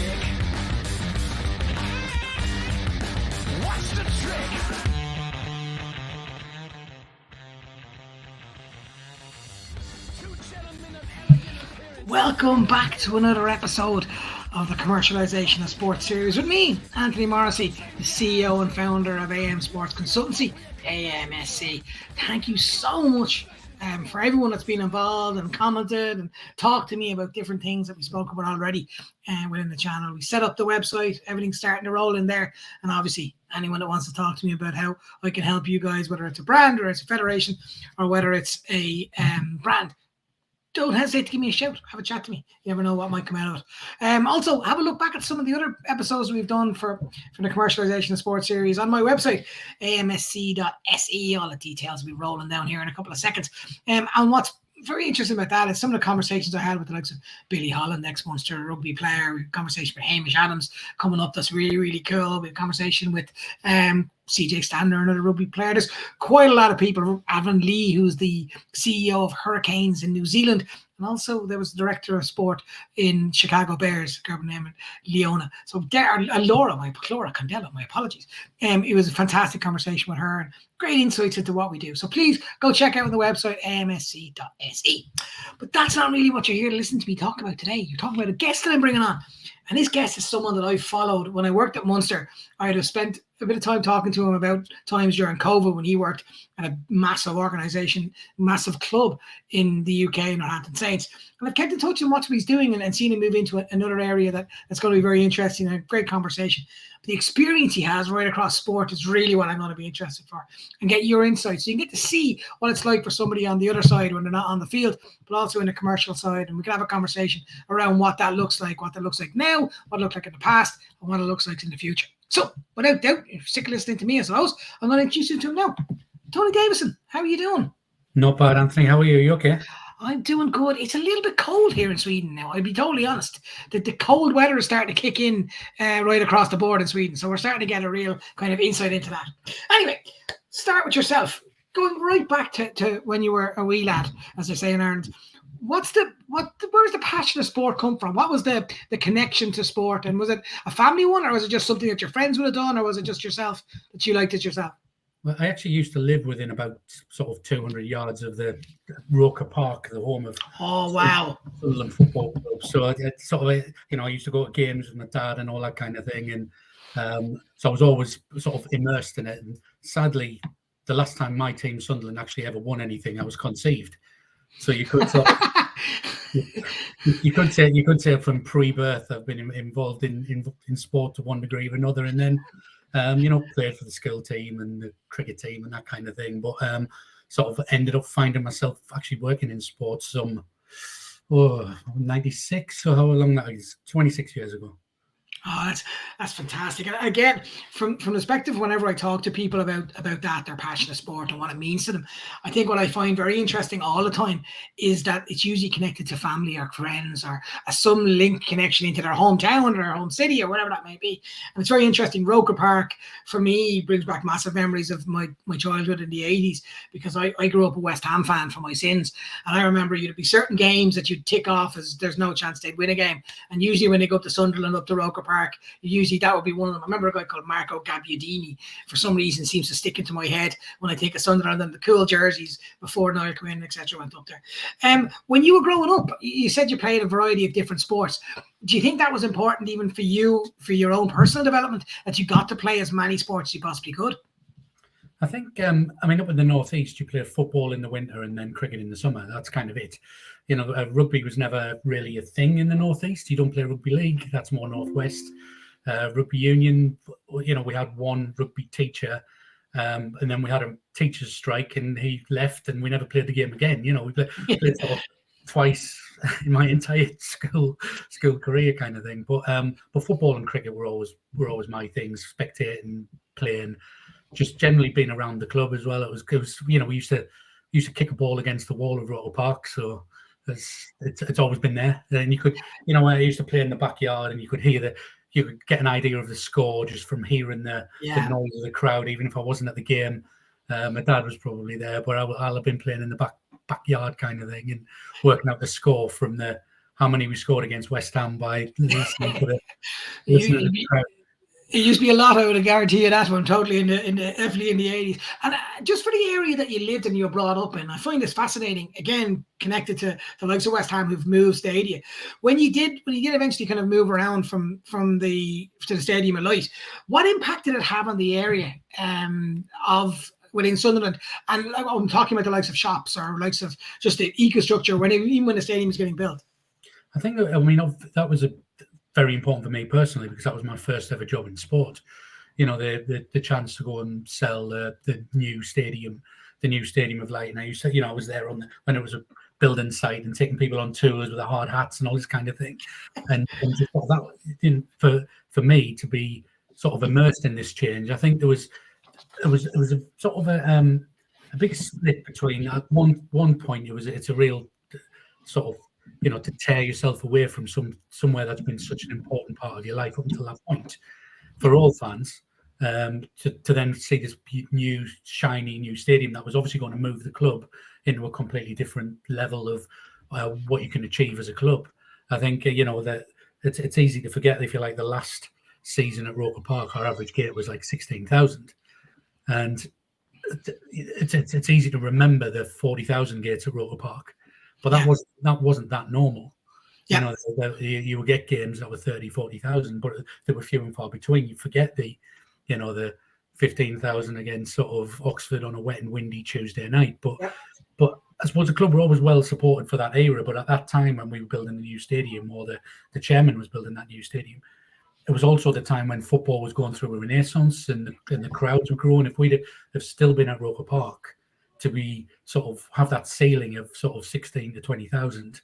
kick? What's the trick? Welcome back to another episode of the Commercialisation of Sports series with me, Anthony Morrissey, the CEO and founder of Sports Consultancy, AMSC. Thank you so much for everyone that's been involved and commented and talked to me about different things that we spoke about already within the channel. We set up the website, everything's starting to roll in there, and obviously anyone that wants to talk to me about how I can help you guys, whether it's a brand or it's a federation or whether it's a brand, don't hesitate to give me a shout. Have a chat to me. You never know what might come out of it. Also, have a look back at some of the other episodes we've done for the Commercialisation of Sports series on my website, amsc.se. All the details will be rolling down here in a couple of seconds. And what's very interesting about that is some of the conversations I had with the likes of Billy Holland, ex-Munster rugby player. We had a conversation with Hamish Adams coming up. That's really, really cool. We had a conversation with CJ Stander, another rugby player. There's quite a lot of people. Avon Lee, who's the CEO of Hurricanes in New Zealand. And also there was the director of sport in Chicago Bears, a girl named Leona. So there, Laura Condella, my apologies. It was a fantastic conversation with her and great insights into what we do. So please go check out the website, amsc.se. But that's not really what you're here to listen to me talk about today. You're talking about a guest that I'm bringing on. And this guest is someone that I followed when I worked at Munster. I'd have spent a bit of time talking to him about times during COVID when he worked at a massive organisation, massive club in the UK, Northampton Saints. And I've kept in touch on what he's doing and seen him move into another area that's going to be very interesting and a great conversation. But the experience he has right across sport is really what I'm going to be interested for and get your insights. So you can get to see what it's like for somebody on the other side when they're not on the field, but also in the commercial side. And we can have a conversation around what that looks like now, what it looked like in the past, and what it looks like in the future. So, without doubt, if you're sick of listening to me as a host, I'm going to introduce you to him now. Tony Davison, how are you doing? Not bad, Anthony. How are you? You okay? I'm doing good. It's a little bit cold here in Sweden now. I'll be totally honest. The cold weather is starting to kick in right across the board in Sweden. So we're starting to get a real kind of insight into that. Anyway, start with yourself. Going right back to when you were a wee lad, as they say in Ireland. Where's the passion of sport come from? What was the connection to sport? And was it a family one, or was it just something that your friends would have done, or was it just yourself that you liked it yourself? Well, I actually used to live within about sort of 200 yards of the Roker Park, the home of Sunderland Football Club. So I used to go to games with my dad and all that kind of thing, and so I was always sort of immersed in it. And sadly, the last time my team Sunderland actually ever won anything, I was conceived. So you could you could say from pre-birth I've been involved in sport to one degree or another, and then played for the skill team and the cricket team and that kind of thing. But sort of ended up finding myself actually working in sports 96, so how long that is, 26 years ago. Oh, that's fantastic. And again, from the perspective, whenever I talk to people about that, their passion of sport and what it means to them, I think what I find very interesting all the time is that it's usually connected to family or friends or some link connection into their hometown or their home city or whatever that may be. And it's very interesting. Roker Park, for me, brings back massive memories of my childhood in the 80s because I grew up a West Ham fan for my sins. And I remember you'd be certain games that you'd tick off as there's no chance they'd win a game. And usually when they go up to Sunderland, up to Roker Park, usually that would be one of them. I remember a guy called Marco Gabbiadini, for some reason seems to stick into my head when I think of Sunderland and the cool jerseys before Niall Quinn, etc. went up there. When you were growing up, you said you played a variety of different sports. Do you think that was important even for you, for your own personal development, that you got to play as many sports as you possibly could? I think, up in the northeast, you play football in the winter and then cricket in the summer. That's kind of it. Rugby was never really a thing in the northeast. You don't play rugby league. That's more northwest. Rugby union, we had one rugby teacher, and then we had a teacher's strike, and he left, and we never played the game again. We played twice in my entire school career, kind of thing. But football and cricket were always my things. Spectating, playing. Just generally being around the club as well. It was we used to kick a ball against the wall of Roker Park, so it's always been there. Then you could, I used to play in the backyard, and you could get an idea of the score just from hearing the noise of the crowd, even if I wasn't at the game. My dad was probably there, but I'll have been playing in the backyard kind of thing and working out the score from the how many we scored against West Ham by listening to the crowd. It used to be a lot, I would guarantee you that one, totally definitely in the 80s. And just for the area that you lived and you were brought up in, I find this fascinating, again, connected to the likes of West Ham who've moved stadia. When you did eventually kind of move around to the Stadium of Light, what impact did it have on the area within Sunderland? And I'm talking about the likes of shops or likes of just the eco-structure, even when the stadium was getting built. I think, that was very important for me personally, because that was my first ever job in sport. The chance to go and sell the new stadium of Light. And I used to, I was there when it was a building site and taking people on tours with the hard hats and all this kind of thing. And just that, for me to be sort of immersed in this change, I think it was a sort of a big split between, at one point it's a real sort of, to tear yourself away from somewhere that's been such an important part of your life up until that point, for all fans, to then see this new, shiny new stadium that was obviously going to move the club into a completely different level of what you can achieve as a club. I think, that it's easy to forget, if you like, the last season at Roker Park, our average gate was like 16,000. And it's easy to remember the 40,000 gates at Roker Park. But that wasn't that normal. Yeah. You would get games that were 30, 40,000, but they were few and far between. You forget the 15,000 against sort of Oxford on a wet and windy Tuesday night. But I suppose the club were always well supported for that era. But at that time, when we were building the new stadium, or the chairman was building that new stadium, it was also the time when football was going through a renaissance and the crowds were growing. If we'd have still been at Roker Park, to be sort of have that ceiling of sort of 16 to 20,000,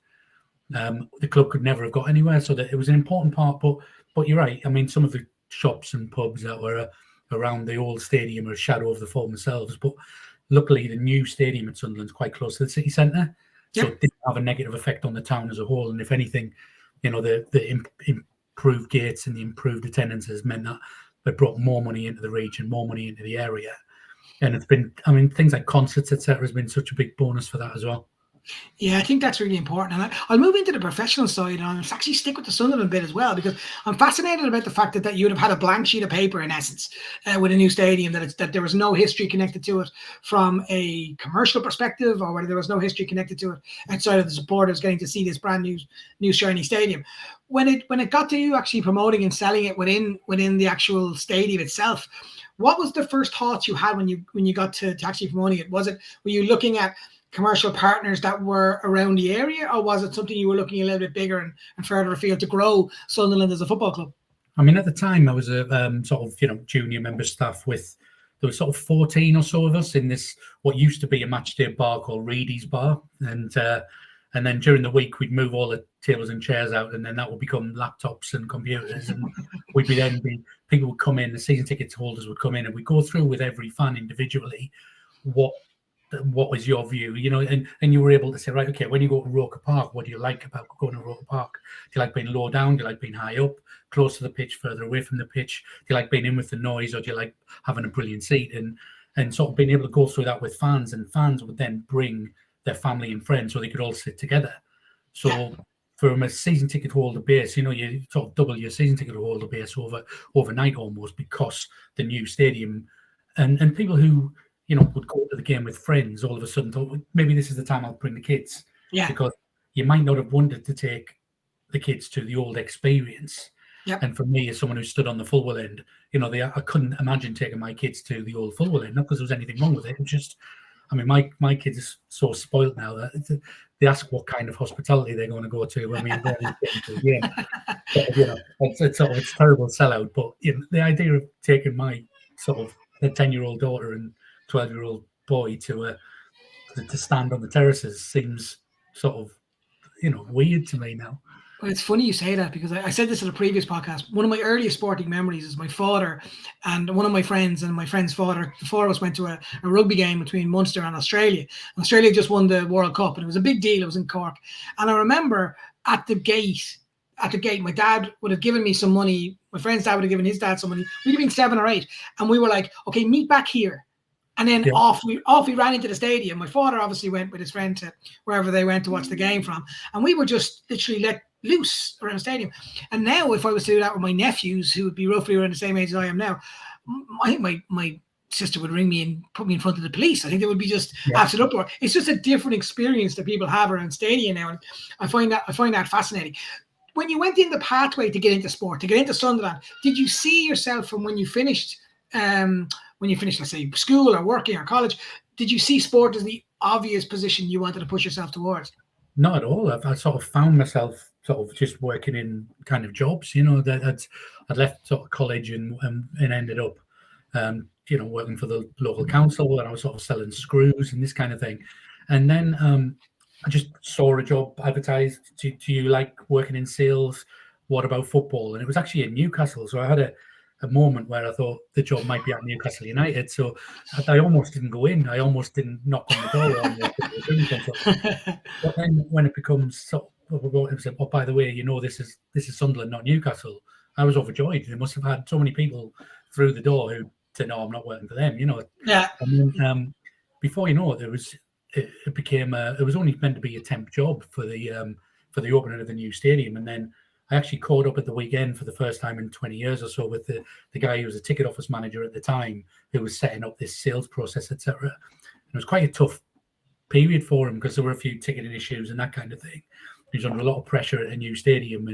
the club could never have got anywhere. So that it was an important part. But you're right. I mean, some of the shops and pubs that were around the old stadium are a shadow of the former selves. But luckily, the new stadium at Sunderland is quite close to the city centre, so it didn't have a negative effect on the town as a whole. And if anything, the improved gates and the improved attendances meant that it brought more money into the region, more money into the area. And it's been, things like concerts, etc., has been such a big bonus for that as well. Yeah, I think that's really important. And I'll move into the professional side, and I'll actually stick with the Sunderland bit as well, because I'm fascinated about the fact that you would have had a blank sheet of paper, in essence, with a new stadium, that there was no history connected to it from a commercial perspective, or whether there was no history connected to it outside of the supporters getting to see this brand new shiny stadium. When it got to you actually promoting and selling it within the actual stadium itself, what was the first thoughts you had when you got to actually promoting it? Were you looking at commercial partners that were around the area, or was it something you were looking a little bit bigger and further afield to grow Sunderland as a football club? At the time, I was a sort of junior member staff there was sort of 14 or so of us in this what used to be a matchday bar called Reedy's Bar, and then during the week we'd move all the tables and chairs out, and then that would become laptops and computers, and people would come in, the season ticket holders would come in, and we'd go through with every fan individually what was your view, and you were able to say, right, okay, when you go to Roker Park, what do you like about going to Roker Park? Do you like being low down? Do you like being high up, close to the pitch, further away from the pitch? Do you like being in with the noise, or do you like having a brilliant seat? And sort of being able to go through that with fans, and fans would then bring their family and friends so they could all sit together. So from a season ticket holder base, you sort of double your season ticket holder base overnight almost, because the new stadium and people who would go to the game with friends all of a sudden thought, maybe this is the time I'll bring the kids. Yeah. Because you might not have wanted to take the kids to the old experience. Yep. And for me, as someone who stood on the Fulwell end, I couldn't imagine taking my kids to the old Fulwell end, not because there was anything wrong with it. It's just, my kids are so spoiled now that they ask what kind of hospitality they're going to go to when we invite them to the game. But, it's a terrible sellout. But the idea of taking my sort of a 10-year-old daughter and 12-year-old boy to stand on the terraces seems sort of weird to me now. Well, it's funny you say that, because I said this in a previous podcast. One of my earliest sporting memories is my father and one of my friends and my friend's father. The four of us went to a rugby game between Munster and Australia. Australia just won the World Cup, and it was a big deal. It was in Cork. And I remember at the gate, my dad would have given me some money. My friend's dad would have given his dad some money. We'd have been 7 or 8. And we were like, okay, meet back here. And then off we ran into the stadium. My father obviously went with his friend to wherever they went to watch the game from. And we were just literally let loose around the stadium. And now, if I was to do that with my nephews, who would be roughly around the same age as I am now, I think my sister would ring me and put me in front of the police. I think it would be just absolute uproar. It's just a different experience that people have around stadium now, and I find that fascinating. When you went in the pathway to get into sport, to get into Sunderland, did you see yourself from when you finished, let's say, school or working or college, did you see sport as the obvious position you wanted to push yourself towards? Not at all. I sort of found myself sort of just working in kind of jobs, that I'd left sort of college and ended up, working for the local council, and I was sort of selling screws and this kind of thing. And then I just saw a job advertised. Do you like working in sales? What about football? And it was actually in Newcastle. So I had a moment where I thought the job might be at Newcastle United. So I almost didn't go in. I almost didn't knock on the door. But then when it becomes oh, by the way, this is Sunderland, not Newcastle, I was overjoyed. They must have had so many people through the door who said, no, I'm not working for them, Yeah. And then before you know it, it became it was only meant to be a temp job for the opening of the new stadium. And then I actually caught up at the weekend for the first time in 20 years or so with the guy who was a ticket office manager at the time, who was setting up this sales process, etc. And it was quite a tough period for him because there were a few ticketing issues and that kind of thing. He was under a lot of pressure at a new stadium,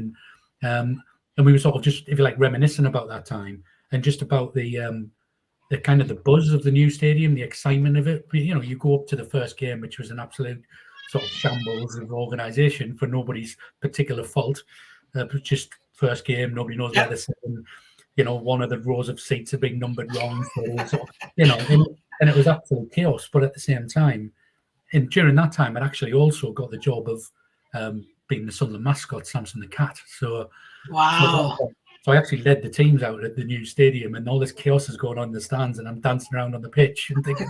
and we were sort of just, if you like, reminiscing about that time and just about the kind of the buzz of the new stadium, the excitement of it. You go up to the first game, which was an absolute sort of shambles of organisation for nobody's particular fault. Just first game, nobody knows where they're sitting. One of the rows of seats are being numbered wrong. So, and it was absolute chaos. But at the same time, and during that time, I actually also got the job of being the Sunderland mascot, Samson the Cat. So, wow. So I actually led the teams out at the new stadium, and all this chaos is going on in the stands, and I'm dancing around on the pitch and thinking,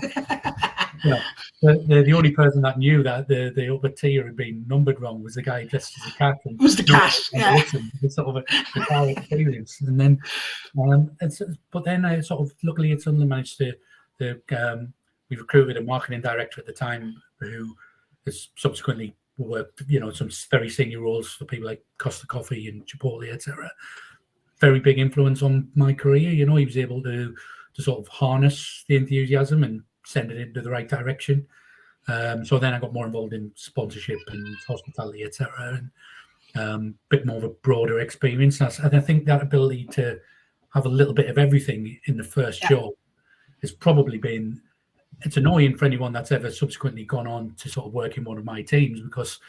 the only person that knew that the upper tier had been numbered wrong was the guy dressed as a cat. It was the cat. Yeah. It's sort of a bizarre experience. And then, but then I sort of, luckily at Sunderland, managed to we recruited a marketing director at the time who has subsequently worked, some very senior roles for people like Costa Coffee and Chipotle, etc. Very big influence on my career. He was able to sort of harness the enthusiasm and send it into the right direction. So then I got more involved in sponsorship and hospitality, etc. And a bit more of a broader experience. And I think that ability to have a little bit of everything in the first job has probably been, it's annoying for anyone that's ever subsequently gone on to sort of work in one of my teams, because,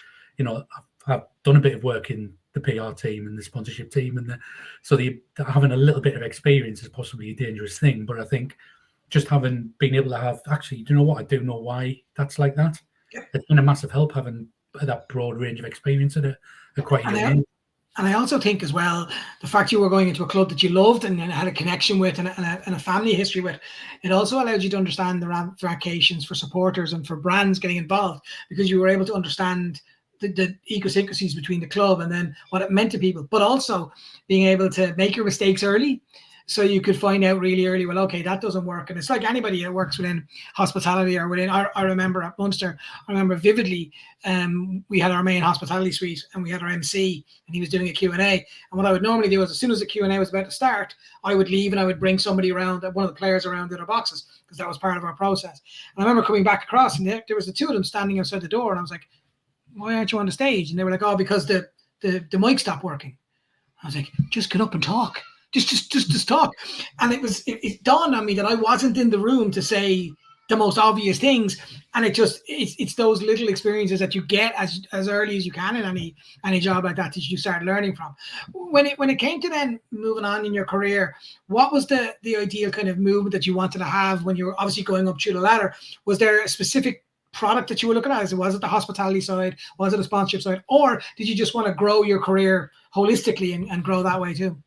I've done a bit of work in the PR team and the sponsorship team, and so having a little bit of experience is possibly a dangerous thing. But I think just been able to have, actually, do you know what? I do know why that's like that. Yeah. It's been a massive help having that broad range of experience at quite a young age. And I also think as well, the fact you were going into a club that you loved and had a connection with and a family history with, it also allowed you to understand the ramifications for supporters and for brands getting involved, because you were able to understand the idiosyncrasies between the club and then what it meant to people, but also being able to make your mistakes early. So you could find out really early, well, okay, that doesn't work. And it's like anybody that works within hospitality or within, I remember at Munster, vividly, we had our main hospitality suite and we had our MC and he was doing a Q&A. And what I would normally do is, as soon as the Q&A was about to start, I would leave and I would bring somebody around, one of the players around the other boxes, because that was part of our process. And I remember coming back across and there was the two of them standing outside the door, and I was like, why aren't you on the stage? And they were like, oh, because the mic stopped working. I was like, just get up and talk. Just talk. And it dawned on me that I wasn't in the room to say the most obvious things. And it's those little experiences that you get as early as you can in any job like that you start learning from. When it came to then moving on in your career, what was the ideal kind of movement that you wanted to have when you were obviously going up through the ladder? Was there a specific product that you were looking at? Was it the hospitality side? Was it a sponsorship side? Or did you just want to grow your career holistically and grow that way too?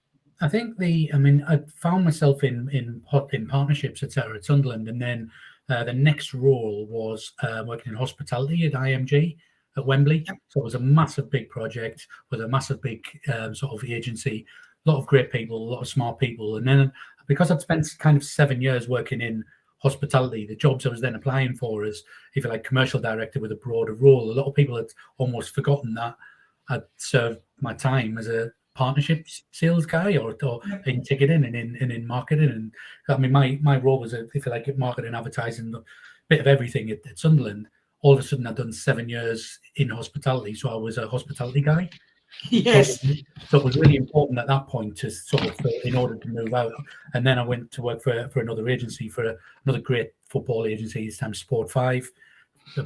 I think I found myself in partnerships, etc. at Sunderland, and then the next role was working in hospitality at IMG at Wembley. Yep. So it was a massive big project with a massive big sort of agency, a lot of great people, a lot of smart people. And then because I'd spent kind of 7 years working in hospitality, the jobs I was then applying for as, if you like, commercial director with a broader role, a lot of people had almost forgotten that I'd served my time as a partnerships sales guy or in ticketing and in marketing. And I mean, my role was, if you like, marketing, advertising, a bit of everything at Sunderland. All of a sudden, I'd done 7 years in hospitality, so I was a hospitality guy. Yes. So it was really important at that point to sort of, in order to move out. And then I went to work for another agency, for another great football agency, this time Sport 5. A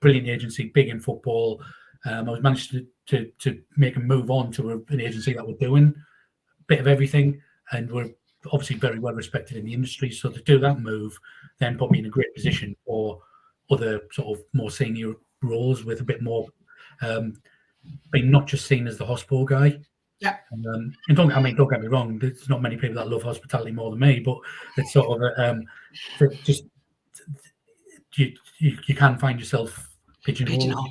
brilliant agency, big in football. I was managed to make a move on to an agency that were doing a bit of everything, and were obviously very well respected in the industry. So to do that move then put me in a great position for other sort of more senior roles with a bit more, being not just seen as the hospital guy. Yeah. And don't get me wrong, there's not many people that love hospitality more than me, but it's sort of just you can find yourself pigeonholed.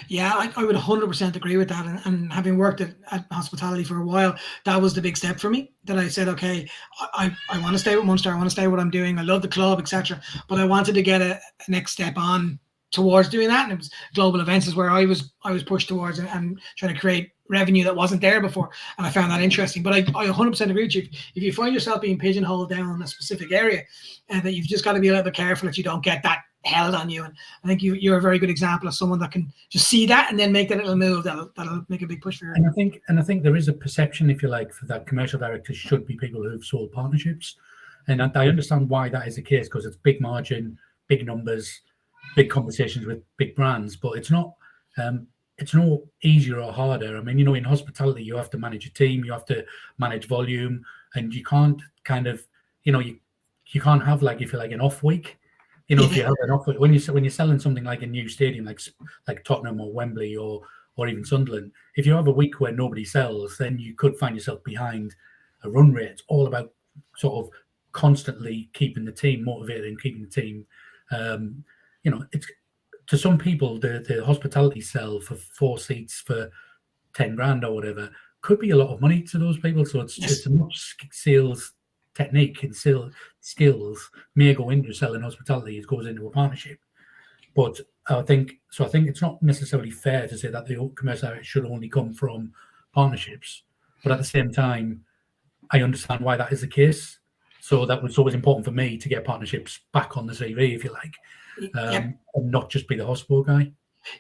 Yeah, I would 100% agree with that. And having worked at hospitality for a while, that was the big step for me. That I said, okay, I want to stay with Munster. I want to stay what I'm doing. I love the club, etc. But I wanted to get a next step on towards doing that. And it was global events is where I was pushed towards, and trying to create revenue that wasn't there before. And I found that interesting. But I 100% agree with you. If you find yourself being pigeonholed down a specific area, that you've just got to be a little bit careful that you don't get that held on you. And I think you're a very good example of someone that can just see that and then make that little move that'll make a big push for you. And I think there is a perception, if you like, for that commercial directors should be people who've sold partnerships. And I understand why that is the case, because it's big margin, big numbers, big conversations with big brands, but it's not easier or harder. I mean, in hospitality, you have to manage a team, you have to manage volume, and you can't kind of, you can't have, like, if you like, an off week. If you have an offer, when you're selling something like a new stadium, like Tottenham or Wembley or even Sunderland, if you have a week where nobody sells, then you could find yourself behind a run rate. It's all about sort of constantly keeping the team motivated and keeping the team. It's, to some people, the hospitality sell for 4 seats for 10 grand or whatever could be a lot of money to those people. So it's a much sales technique and skills may go into selling hospitality as goes into a partnership. But I think it's not necessarily fair to say that the commercial area should only come from partnerships. But at the same time, I understand why that is the case. So that was always important for me to get partnerships back on the CV, if you like, and not just be the hospital guy.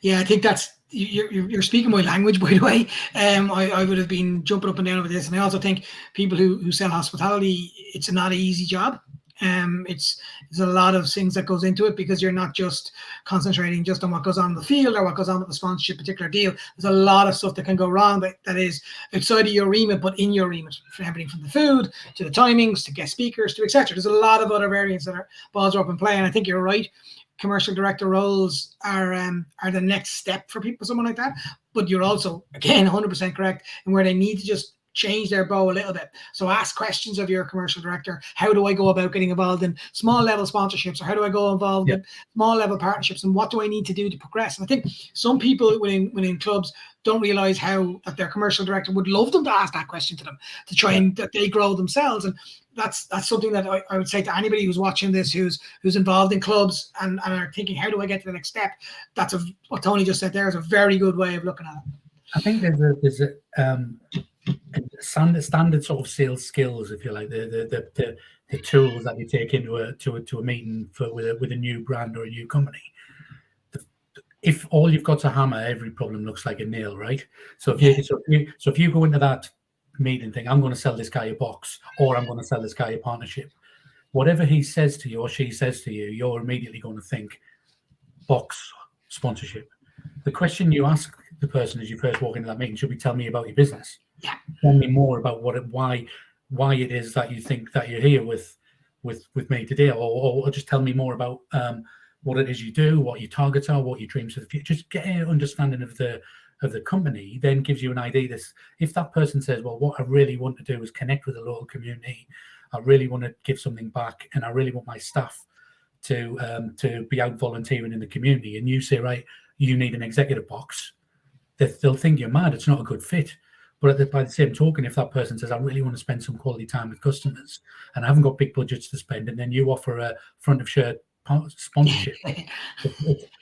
Yeah, I think that's you're speaking my language, by the way. I would have been jumping up and down over this, and I also think people who sell hospitality, it's not an easy job. There's a lot of things that goes into it, because you're not just concentrating just on what goes on in the field or what goes on with the sponsorship particular deal. There's a lot of stuff that can go wrong that is outside of your remit, but in your remit, from everything from the food to the timings to guest speakers to etc. There's a lot of other variants that balls are up in play, and I think you're right. Commercial director roles are the next step for people, someone like that. But you're also, again, 100% correct in where they need to just change their bow a little bit. So ask questions of your commercial director. How do I go about getting involved in small level sponsorships, or how do I go involved in small level partnerships, and what do I need to do to progress? And I think some people within clubs don't realize how that their commercial director would love them to ask that question to them, to try and that they grow themselves. And that's something that I would say to anybody who's watching this, who's involved in clubs and are thinking, how do I get to the next step? What Tony just said there is a very good way of looking at it. I think there's a standard sort of sales skills, if you like, the tools that you take into a meeting with a new brand or a new company. If all you've got to hammer, every problem looks like a nail, right? So if you go into that meeting thing, I'm going to sell this guy a box, or I'm going to sell this guy a partnership, whatever he says to you or she says to you, you're immediately going to think box, sponsorship. The question you ask the person as you first walk into that meeting should be, tell me about your business. Yeah. Tell me more about why it is that you think that you're here with me today, or just tell me more about what it is you do, what your targets are, what your dreams for the future. Just get an understanding of the company, then gives you an idea. If that person says, well, what I really want to do is connect with the local community, I really want to give something back, and I really want my staff to be out volunteering in the community, and you say, right, you need an executive box, they'll think you're mad. It's not a good fit. But by the same token, if that person says, I really want to spend some quality time with customers and I haven't got big budgets to spend, and then you offer a front of shirt sponsorship.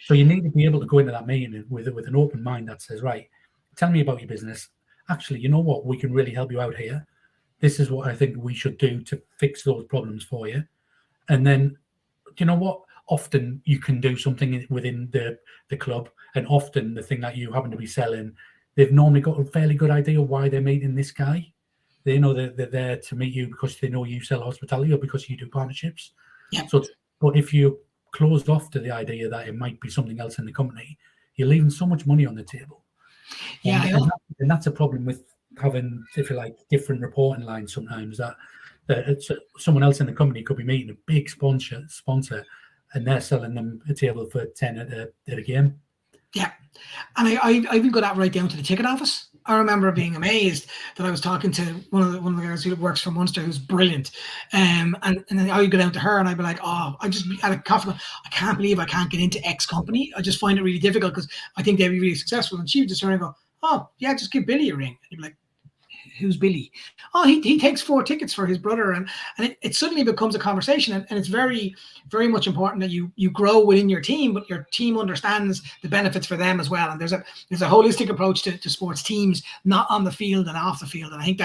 So you need to be able to go into that meeting with an open mind that says, right, tell me about your business. Actually, you know what? We can really help you out here. This is what I think we should do to fix those problems for you. And then, you know what? Often you can do something within the club, and often the thing that you happen to be selling, they've normally got a fairly good idea why they're meeting this guy. They know they're there to meet you because they know you sell hospitality or because you do partnerships. Yeah. So, but if you closed off to the idea that it might be something else in the company, you're leaving so much money on the table. Yeah, and that's a problem with having, if you like, different reporting lines sometimes. That it's someone else in the company could be meeting a big sponsor, and they're selling them a table for 10 at a game. Yeah, and I even got that right down to the ticket office. I remember being amazed that I was talking to one of the guys who works for Munster, who's brilliant, and then I would go down to her and I'd be like, oh, I just had a coffee. I can't believe I can't get into X company. I just find it really difficult because I think they'd be really successful. And she would just turn and go, oh yeah, just give Billy a ring. And you'd be like, who's Billy? Oh, he takes 4 tickets for his brother, and it suddenly becomes a conversation, and it's very, very much important that you grow within your team, but your team understands the benefits for them as well. And there's a holistic approach to sports teams, not on the field and off the field. And I think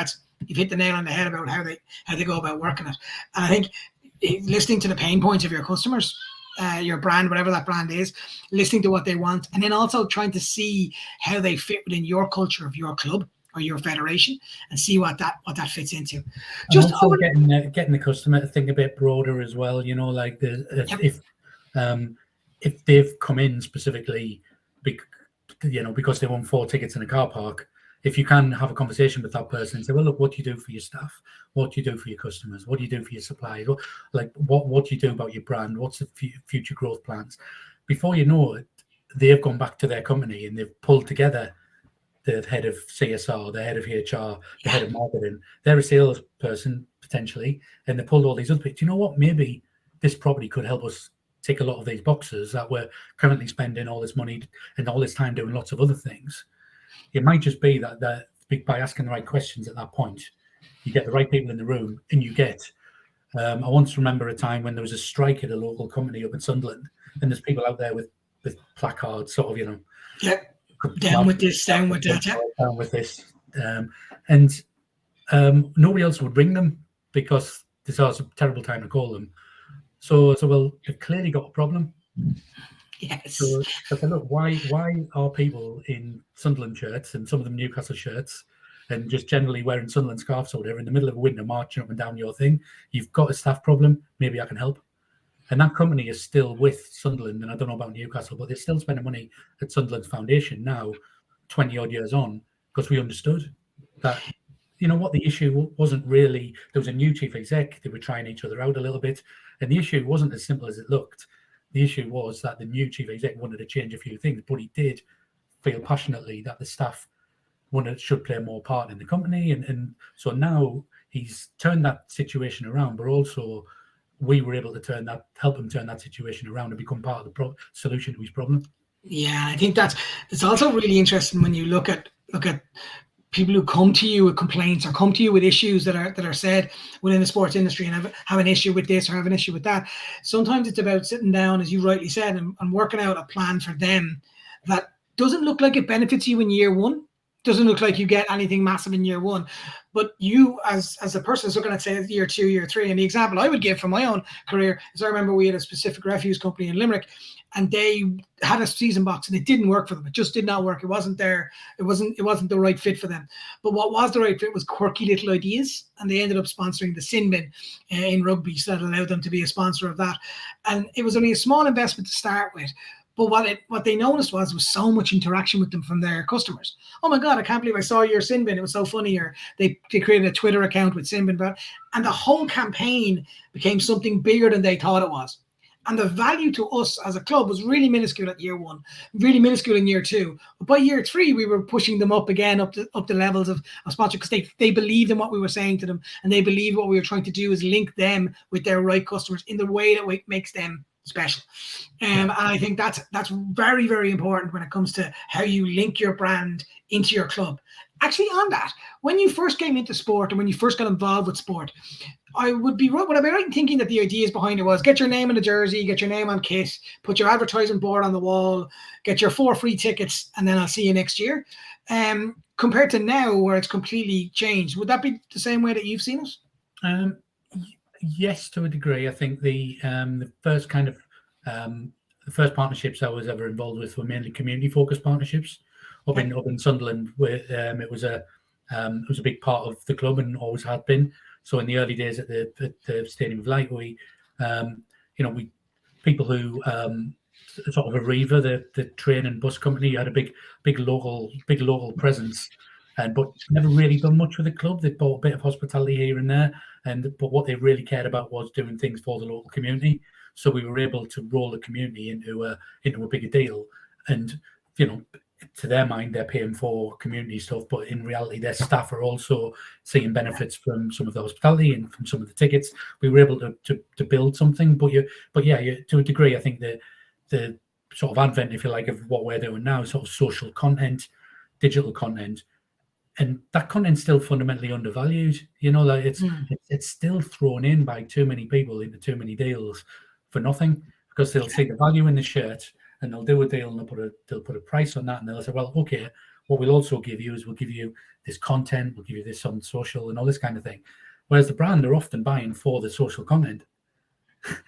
you've hit the nail on the head about how they go about working it. And I think listening to the pain points of your customers, your brand, whatever that brand is, listening to what they want, and then also trying to see how they fit within your culture of your club or your federation, and see what that fits into. Just also getting the customer to think a bit broader as well. You know, like if they've come in specifically, because they won 4 tickets in a car park. If you can have a conversation with that person and say, well, look, what do you do for your staff? What do you do for your customers? What do you do for your suppliers? Like, what do you do about your brand? What's the future growth plans? Before you know it, they've gone back to their company and they've pulled together the head of CSR, the head of HR, the head of marketing. They're a salesperson potentially, and they pulled all these other people. Do you know what? Maybe this property could help us tick a lot of these boxes that we're currently spending all this money and all this time doing lots of other things. It might just be that by asking the right questions at that point, you get the right people in the room, and you get. I once remember a time when there was a strike at a local company up in Sunderland, and there's people out there with placards, sort of, Yeah. Down with this, down with that, down with this, and nobody else would ring them because this was a terrible time to call them. So well, they've clearly got a problem. Yes. So I said, look, why are people in Sunderland shirts and some of them Newcastle shirts and just generally wearing Sunderland scarves or whatever in the middle of a winter marching up and down your thing? You've got a staff problem. Maybe I can help. And that company is still with Sunderland, and I don't know about Newcastle, but they're still spending money at Sunderland's foundation now, 20-odd years on, because we understood that, what the issue wasn't really, there was a new chief exec, they were trying each other out a little bit, and the issue wasn't as simple as it looked. The issue was that the new chief exec wanted to change a few things, but he did feel passionately that the staff should play more part in the company, and so now he's turned that situation around, but also we were able to help him turn that situation around and become part of the solution to his problem. Yeah, I think it's also really interesting when you look at people who come to you with complaints or come to you with issues that are said within the sports industry and have an issue with this or have an issue with that. Sometimes it's about sitting down, as you rightly said, and working out a plan for them that doesn't look like it benefits you in year one. Doesn't look like you get anything massive in year one, but you as a person is looking at, say, year 2, year 3. And the example I would give from my own career is I remember we had a specific refuse company in Limerick, and they had a season box and it didn't work for them. It just did not work. It wasn't there. It wasn't the right fit for them. But what was the right fit was quirky little ideas, and they ended up sponsoring the sin bin in rugby, so that allowed them to be a sponsor of that. And it was only a small investment to start with. But what they noticed was so much interaction with them from their customers. Oh my God, I can't believe I saw your sin bin. It was so funny. Or they created a Twitter account with sin bin, and the whole campaign became something bigger than they thought it was. And the value to us as a club was really minuscule at year 1, really minuscule in year 2. But by year 3, we were pushing them up again, up the levels of sponsor, because they believed in what we were saying to them, and they believed what we were trying to do is link them with their right customers in the way that makes them special. And I think that's very, very important when it comes to how you link your brand into your club. Actually, on that, when you first came into sport and when you first got involved with sport, would I be right in thinking that the ideas behind it was get your name on the jersey, get your name on kit, put your advertising board on the wall, get your 4 free tickets, and then I'll see you next year. Compared to now, where it's completely changed, would that be the same way that you've seen it? Yes, to a degree. I think the first kind of the first partnerships I was ever involved with were mainly community-focused partnerships up in Sunderland, where it was a big part of the club and always had been. So in the early days at the Stadium of Light, we people who sort of Arriva, the train and bus company, had a big local presence, but never really done much with the club. They bought a bit of hospitality here and there, but what they really cared about was doing things for the local community. So we were able to roll the community into a bigger deal, and to their mind, they're paying for community stuff, but in reality, their staff are also seeing benefits from some of the hospitality and from some of the tickets. We were able to build something, but to a degree, I think the sort of advent, if you like, of what we're doing now, sort of social content, digital content, and that content's still fundamentally undervalued. Like it's still thrown in by too many people into too many deals for nothing, because they'll see the value in the shirt and they'll do a deal and they'll put a price on that, and they'll say, well, okay, what we'll also give you is we'll give you this content, we'll give you this on social and all this kind of thing. Whereas the brand are often buying for the social content.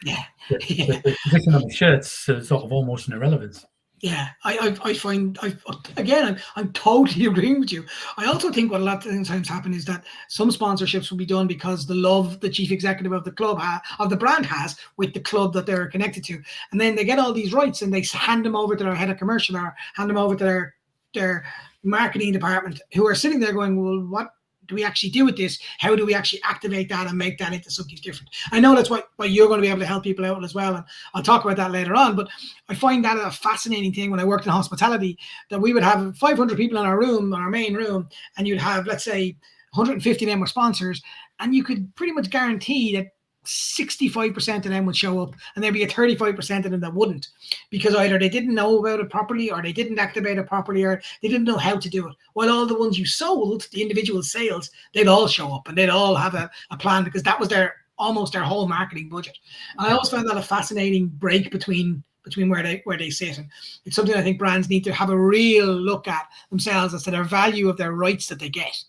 Yeah. The position on the shirts is sort of almost an irrelevance. Yeah, I find I'm totally agreeing with you. I also think what a lot of times happen is that some sponsorships will be done because the love the chief executive of the club of the brand has with the club that they're connected to, and then they get all these rights and they hand them over to their head of commercial or hand them over to their marketing department, who are sitting there going, well, what do we actually do with this? How do we actually activate that and make that into something different? I know that's what you're going to be able to help people out as well, and I'll talk about that later on. But I find that a fascinating thing when I worked in hospitality, that we would have 500 people in our main room, and you'd have, let's say, 150 of them were sponsors, and you could pretty much guarantee that 65% of them would show up, and there'd be a 35% of them that wouldn't, because either they didn't know about it properly, or they didn't activate it properly, or they didn't know how to do it. While all the ones you sold, the individual sales, they'd all show up and they'd all have a plan, because that was almost their whole marketing budget. And I always found that a fascinating break between where they sit, and it's something I think brands need to have a real look at themselves as to their value of their rights that they get.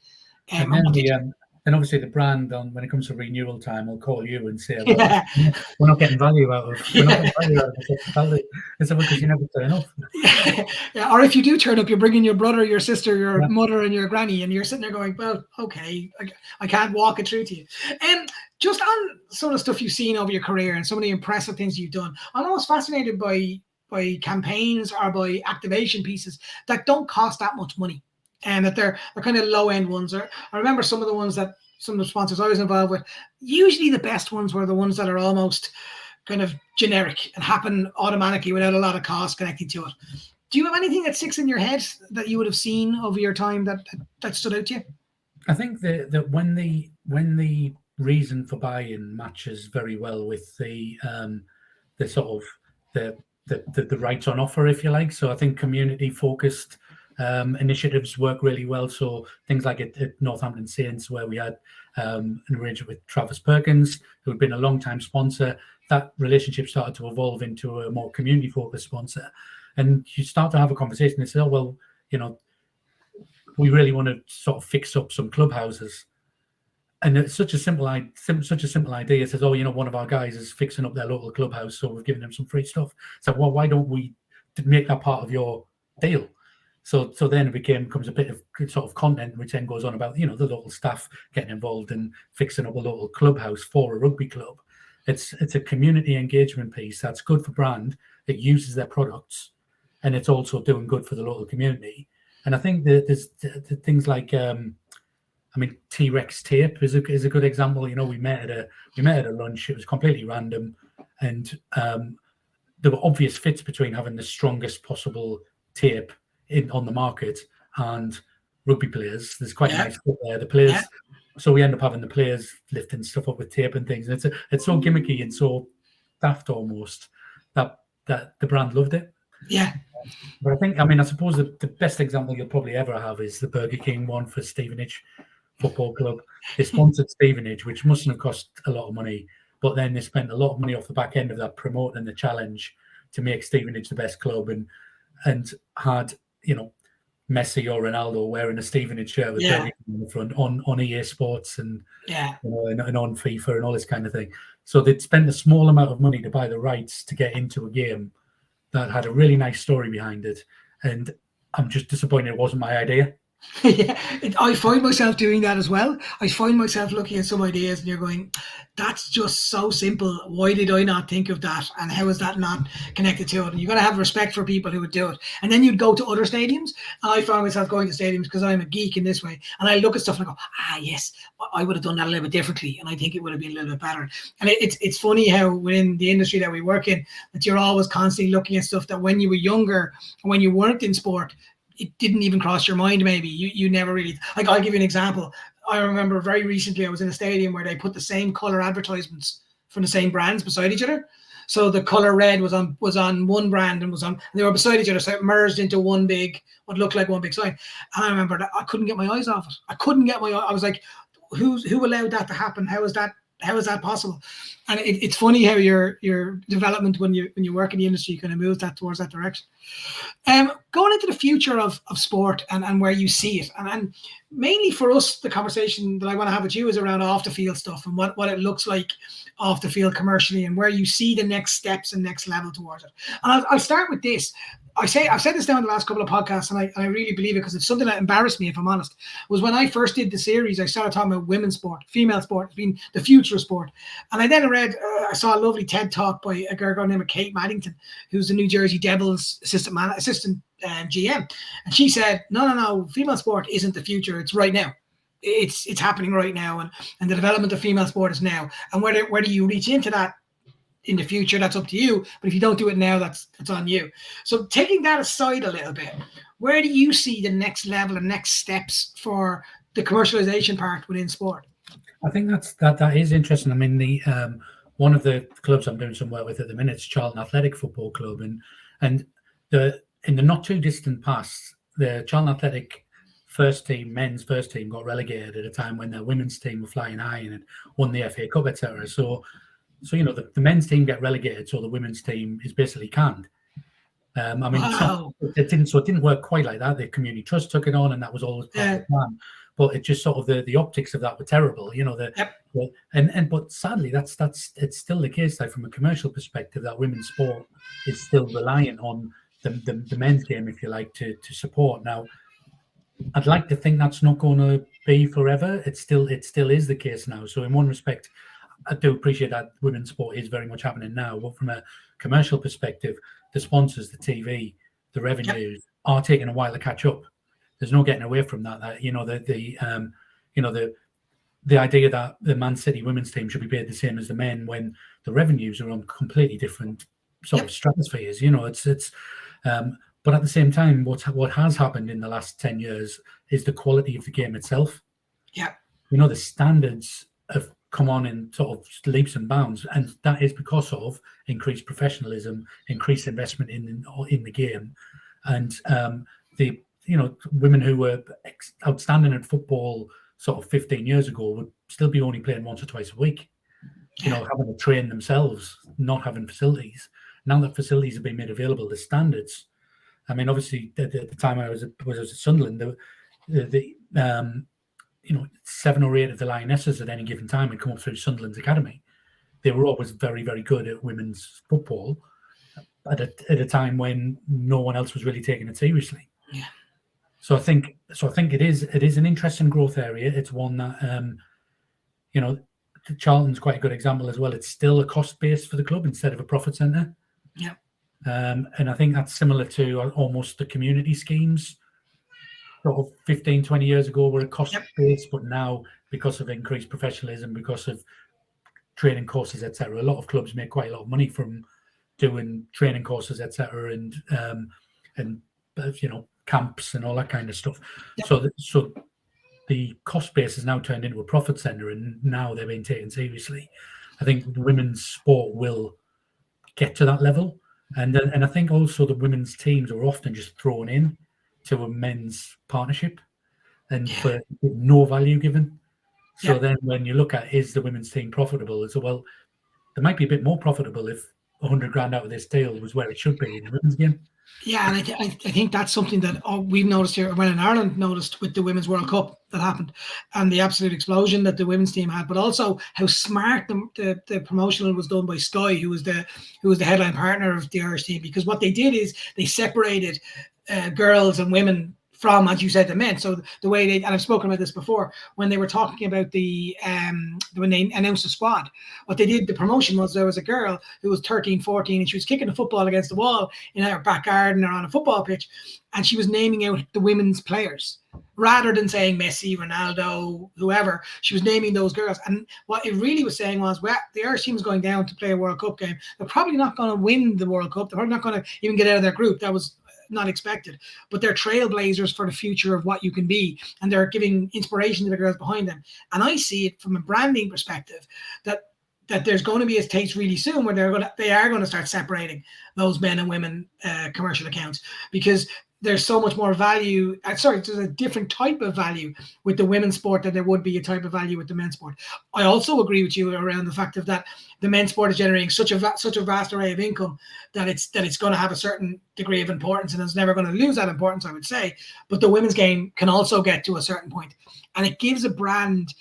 And obviously the brand, when it comes to renewal time, will call you and say, well, we're not getting value out of hospitality. It's because you never turn up. Yeah, or if you do turn up, you're bringing your brother, your sister, your mother, and your granny, and you're sitting there going, well, okay, I can't walk it through to you. And just on some of the stuff you've seen over your career and some of the impressive things you've done, I'm always fascinated by campaigns or by activation pieces that don't cost that much money, and that they're kind of low-end ones. I remember some of the ones that some of the sponsors I was involved with, usually the best ones were the ones that are almost kind of generic and happen automatically without a lot of cost connected to it. Do you have anything that sticks in your head that you would have seen over your time that stood out to you? I think that when the reason for buying matches very well with the sort of the rights on offer, if you like. So I think community-focused initiatives work really well. So things like at Northampton Saints, where we had an arrangement with Travis Perkins, who had been a long-time sponsor. That relationship started to evolve into a more community-focused sponsor, and you start to have a conversation and say, oh, well, we really want to sort of fix up some clubhouses. And it's such a simple idea. It says, oh, one of our guys is fixing up their local clubhouse, so we've given them some free stuff. So, well, why don't we make that part of your deal? So then it becomes a bit of sort of content, which then goes on about, the local staff getting involved in fixing up a local clubhouse for a rugby club. It's a community engagement piece that's good for brand. It uses their products, and it's also doing good for the local community. And I think that there's things like, T-Rex tape is a good example. We met at a lunch. It was completely random, and there were obvious fits between having the strongest possible tape on the market and rugby players. There's quite a nice fit there. The players, so we end up having the players lifting stuff up with tape and things. And it's so gimmicky and so daft almost that the brand loved it. Yeah. But I think, I suppose the best example you'll probably ever have is the Burger King one for Stevenage Football Club. They sponsored Stevenage, which mustn't have cost a lot of money, but then they spent a lot of money off the back end of that promoting the challenge to make Stevenage the best club, and had, Messi or Ronaldo wearing a Stevenage shirt with Burger King on the front on EA Sports and and on FIFA and all this kind of thing. So they'd spent a small amount of money to buy the rights to get into a game that had a really nice story behind it, and I'm just disappointed it wasn't my idea. Yeah, I find myself doing that as well. I find myself looking at some ideas and you're going, that's just so simple. Why did I not think of that? And how is that not connected to it? And you've got to have respect for people who would do it. And then you'd go to other stadiums. And I found myself going to stadiums because I'm a geek in this way. And I look at stuff and I go, yes, I would have done that a little bit differently. And I think it would have been a little bit better. And it's funny how within the industry that we work in, that you're always constantly looking at stuff that when you were younger, when you weren't in sport, it didn't even cross your mind. Maybe you never really, like, I'll give you an example. I remember very recently I was in a stadium where they put the same color advertisements from the same brands beside each other. So the color red was on one brand and they were beside each other, so it merged into what looked like one big sign. And I remember that I couldn't get my eyes off it. I was like, who allowed that to happen? How is that possible? And it's funny how your development when you work in the industry kind of moves that towards that direction. Going into the future of sport and where you see it, and mainly for us, the conversation that I want to have with you is around off the field stuff and what it looks like off the field commercially and where you see the next steps and next level towards it. And I'll start with this. I've said this now in the last couple of podcasts, and I really believe it because it's something that embarrassed me, if I'm honest, was when I first did the series, I started talking about women's sport, female sport, it's been the future of sport. And I then I saw a lovely TED talk by a girl named Kate Maddington, who's the New Jersey Devils assistant GM. And she said, no, female sport isn't the future, it's right now. It's happening right now, and the development of female sport is now. And whether you reach into that in the future, that's up to you. But if you don't do it now, that's on you. So taking that aside a little bit, where do you see the next level and next steps for the commercialization part within sport? I think that is interesting. I mean, the one of the clubs I'm doing some work with at the minute is Charlton Athletic Football Club, and in the not too distant past, the Charlton Athletic men's first team got relegated at a time when their women's team were flying high and had won the FA Cup, etc. So the men's team get relegated, so the women's team is basically canned. Wow. It didn't work quite like that. The community trust took it on, and that was always part of the plan. But it just sort of the optics of that were terrible, but sadly that's it's still the case. Like from a commercial perspective, that women's sport is still reliant on the men's game, if you like, to support. Now, I'd like to think that's not going to be forever. It still is the case now. So in one respect, I do appreciate that women's sport is very much happening now. But from a commercial perspective, the sponsors, the TV, the revenues are taking a while to catch up. There's no getting away from that. The idea that the Man City women's team should be paid the same as the men when the revenues are on completely different sort of stratospheres. But at the same time, what has happened in the last 10 years is the quality of the game itself. Yeah. The standards have come on in sort of leaps and bounds, and that is because of increased professionalism, increased investment in the game, and the women who were outstanding at football sort of 15 years ago would still be only playing once or twice a week, having to train themselves, not having facilities. Now that facilities have been made available, the standards. I mean, obviously, at the time I was at Sunderland, the 7 or 8 of the Lionesses at any given time had come up through Sunderland's academy. They were always very, very good at women's football at a time when no one else was really taking it seriously. Yeah. So I think it is an interesting growth area. It's one that Charlton's quite a good example as well. It's still a cost base for the club instead of a profit centre. Yeah. And I think that's similar to almost the community schemes sort of 15, 20 years ago were a cost base, but now because of increased professionalism, because of training courses, etc., a lot of clubs make quite a lot of money from doing training courses, etc., and camps and all that kind of stuff. So the cost base has now turned into a profit center, and now they're being taken seriously. I think women's sport will get to that level. And I think also the women's teams are often just thrown in to a men's partnership, and for no value given. So then when you look at, is the women's team profitable? So, well, they might be a bit more profitable if 100 grand out of this deal was where it should be in the women's game. Yeah, and I think that's something that we've noticed here, when in Ireland noticed with the Women's World Cup that happened, and the absolute explosion that the women's team had, but also how smart the promotional was done by Sky, who was the headline partner of the Irish team, because what they did is they separated girls and women from, as you said, the men. So the way they, and I've spoken about this before, when they were talking about when they announced the squad, what they did, the promotion was, there was a girl who was 13, 14, and she was kicking the football against the wall in her back garden or on a football pitch, and she was naming out the women's players. Rather than saying Messi, Ronaldo, whoever, she was naming those girls. And what it really was saying was, well, the Irish team is going down to play a World Cup game. They're probably not going to win the World Cup. They're probably not going to even get out of their group. That was not expected, but they're trailblazers for the future of what you can be, and they're giving inspiration to the girls behind them. And I see it from a branding perspective that there's going to be a stage really soon where they are going to start separating those men and women commercial accounts, because there's so much more value. There's a different type of value with the women's sport than there would be a type of value with the men's sport. I also agree with you around the fact that the men's sport is generating such a vast array of income that it's going to have a certain degree of importance, and it's never going to lose that importance, I would say. But the women's game can also get to a certain point, and it gives a brand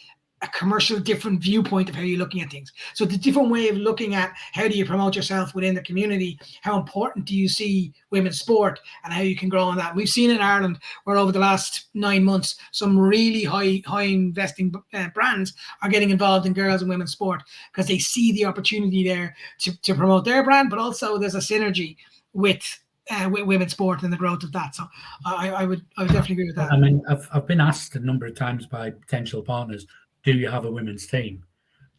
a commercial different viewpoint of how you're looking at things. So it's a different way of looking at how do you promote yourself within the community, how important do you see women's sport, and how you can grow on that. We've seen in Ireland where over the last 9 months, some really high investing brands are getting involved in girls and women's sport because they see the opportunity there to promote their brand, but also there's a synergy with women's sport and the growth of that. So I would definitely agree with that. I mean, I've been asked a number of times by potential partners, do you have a women's team?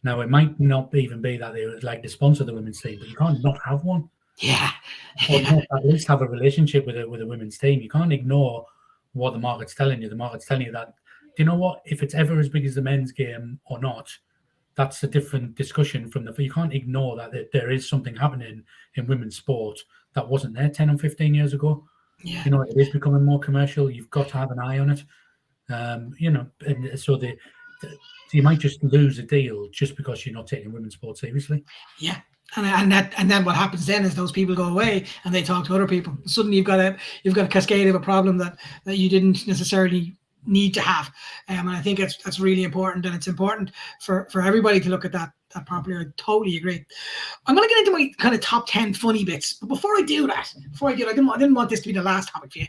Now, it might not even be that they would like to sponsor the women's team, but you can't not have one. Yeah. Or not at least have a relationship with a women's team. You can't ignore what the market's telling you. The market's telling you that, do you know what? If it's ever as big as the men's game or not, that's a different discussion from you can't ignore that there is something happening in women's sport that wasn't there 10 or 15 years ago. Yeah. You know, it is becoming more commercial. You've got to have an eye on it. And so you might just lose a deal just because you're not taking women's sport seriously. Yeah. And then what happens then is those people go away and they talk to other people. Suddenly you've got a cascade of a problem that you didn't necessarily need to have. And I think that's really important, and it's important for everybody to look at that properly. I totally agree. I'm going to get into my kind of top 10 funny bits, but before I do that, I didn't want this to be the last topic for you.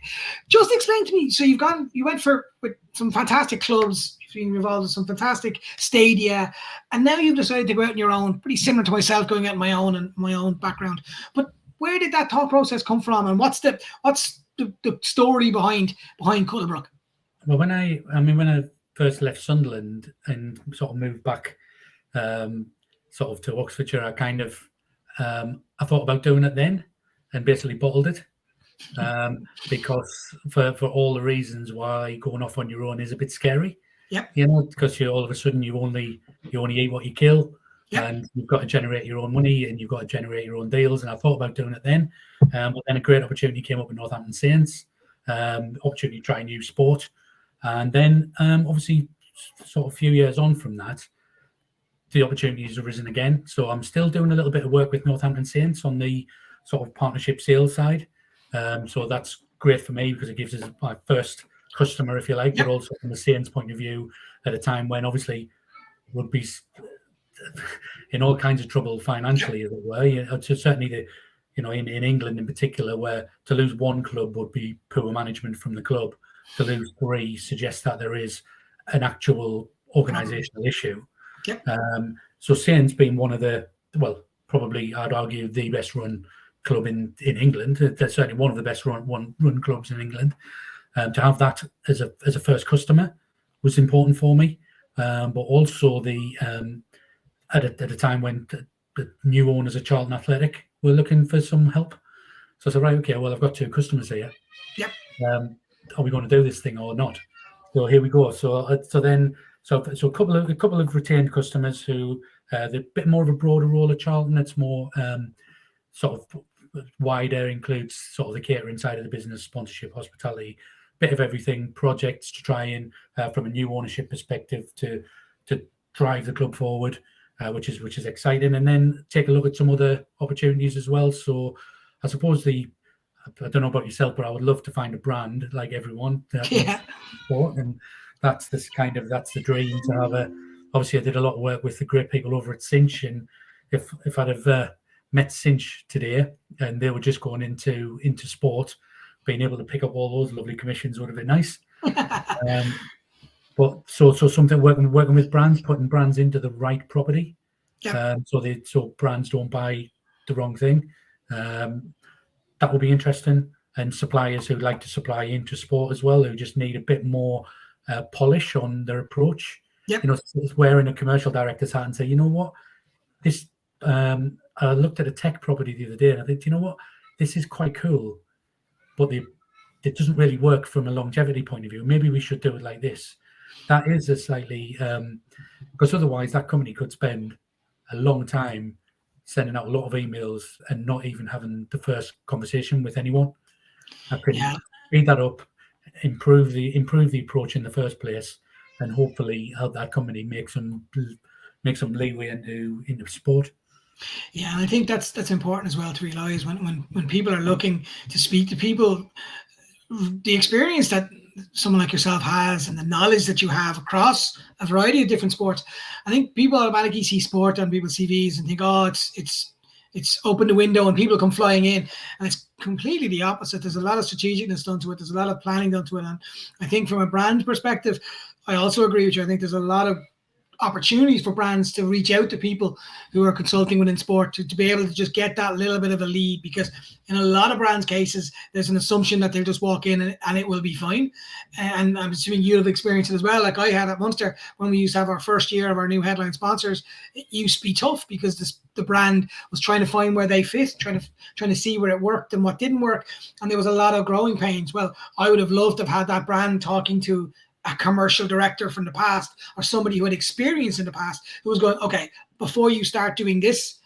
Just explain to me. So you went with some fantastic clubs, you've been involved in some fantastic stadia, and now you've decided to go out on your own. Pretty similar to myself, going out on my own and my own background. But where did that thought process come from, and what's the story behind Cuttlebrook? Well, when I first left Sunderland and sort of moved back sort of to Oxfordshire, I kind of I thought about doing it then and basically bottled it because for all the reasons why going off on your own is a bit scary. Yeah. You know, because all of a sudden you only eat what you kill. Yep. And you've got to generate your own money and you've got to generate your own deals. And I thought about doing it then. But then a great opportunity came up with Northampton Saints, opportunity to try a new sport. And then, obviously, sort of a few years on from that, the opportunity has arisen again. So I'm still doing a little bit of work with Northampton Saints on the sort of partnership sales side. So that's great for me because it gives us my first customer, if you like, but also from the Saints point of view at a time when obviously rugby's in all kinds of trouble financially, as it were. Certainly, in England in particular, where to lose one club would be poor management from the club. To lose 3 suggests that there is an actual organisational issue. Yep. So Saints being one of probably I'd argue the best run club in England. They're certainly one of the best run clubs in England. To have that as a first customer was important for me. But also at a time when the new owners of Charlton Athletic were looking for some help. So I said, right, okay, well, I've got 2 customers here. Yep. Are we going to do this thing or not? So here we go. So a couple of retained customers who they're a bit more of a broader role at Charlton. It's more sort of wider, includes sort of the catering side of the business, sponsorship, hospitality, bit of everything, projects to try and from a new ownership perspective to drive the club forward, which is exciting, and then take a look at some other opportunities as well. So I suppose I don't know about yourself, but I would love to find a brand like everyone that sport, and that's the dream to have obviously I did a lot of work with the great people over at Cinch, and if I'd have met Cinch today and they were just going into sport, being able to pick up all those lovely commissions would have been nice. But so something working with brands, putting brands into the right property, so brands don't buy the wrong thing. That will be interesting. And suppliers who like to supply into sport as well, who just need a bit more polish on their approach. Yep. It's wearing a commercial director's hat and say, you know what, this. I looked at a tech property the other day and I think, you know what, this is quite cool, but it doesn't really work from a longevity point of view. Maybe we should do it like this. That is a slightly because otherwise that company could spend a long time sending out a lot of emails and not even having the first conversation with anyone. I could speed that up, improve the approach in the first place, and hopefully help that company make some leeway into sport. Yeah, and I think that's important as well to realise when people are looking to speak to people, the experience that someone like yourself has and the knowledge that you have across a variety of different sports. I think people automatically see sport on people's CVs and think, oh, it's open the window and people come flying in. And it's completely the opposite. There's a lot of strategicness done to it. There's a lot of planning done to it. And I think from a brand perspective, I also agree with you. I think there's a lot of opportunities for brands to reach out to people who are consulting within sport to be able to just get that little bit of a lead, because in a lot of brands' cases there's an assumption that they'll just walk in and it will be fine, and I'm assuming you'll have experienced it as well. Like I had at Munster when we used to have our first year of our new headline sponsors. It used to be tough because the brand was trying to find where they fit, trying to see where it worked and what didn't work, and there was a lot of growing pains. Well, I would have loved to have had that brand talking to a commercial director from the past or somebody who had experience in the past who was going, okay, before you start doing this,